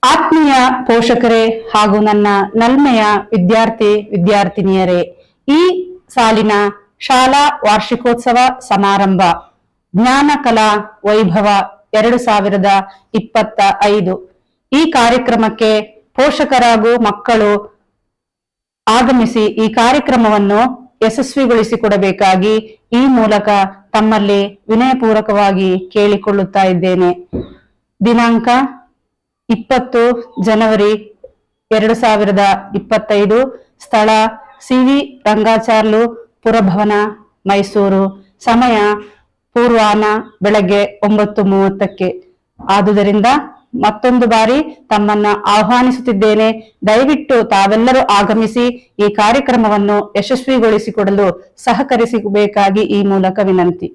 ಆತ್ಮೀಯ ಪೋಷಕರೇ ಹಾಗೂ ನನ್ನ ನಲ್ಮೆಯ ವಿದ್ಯಾರ್ಥಿ ವಿದ್ಯಾರ್ಥಿನಿಯರೇ, ಈ ಸಾಲಿನ ಶಾಲಾ ವಾರ್ಷಿಕೋತ್ಸವ ಸಮಾರಂಭ ಜ್ಞಾನ ಕಲಾ ವೈಭವ 2025 ಈ ಕಾರ್ಯಕ್ರಮಕ್ಕೆ ಪೋಷಕರಾಗೂ ಮಕ್ಕಳು ಆಗಮಿಸಿ ಈ ಕಾರ್ಯಕ್ರಮವನ್ನು ಯಶಸ್ವಿಗೊಳಿಸಿಕೊಡಬೇಕಾಗಿ ಈ ಮೂಲಕ ತಮ್ಮಲ್ಲಿ ವಿನಯಪೂರ್ವಕವಾಗಿ ಕೇಳಿಕೊಳ್ಳುತ್ತಾ ಇದ್ದೇನೆ. ದಿನಾಂಕ 20 ಜನವರಿ 2025, ಸ್ಥಳ ಸಿ.ವಿ. ರಂಗಾಚಾರ್ಲು ಪುರಭವನ, ಮೈಸೂರು. ಸಮಯ ಪೂರ್ವಾಹ್ನ ಬೆಳಗ್ಗೆ 9:30. ಆದುದರಿಂದ ಮತ್ತೊಂದು ಬಾರಿ ತಮ್ಮನ್ನ ಆಹ್ವಾನಿಸುತ್ತಿದ್ದೇನೆ. ದಯವಿಟ್ಟು ತಾವೆಲ್ಲರೂ ಆಗಮಿಸಿ ಈ ಕಾರ್ಯಕ್ರಮವನ್ನು ಯಶಸ್ವಿಗೊಳಿಸಿಕೊಡಲು ಸಹಕರಿಸಬೇಕಾಗಿ ಈ ಮೂಲಕ ವಿನಂತಿ.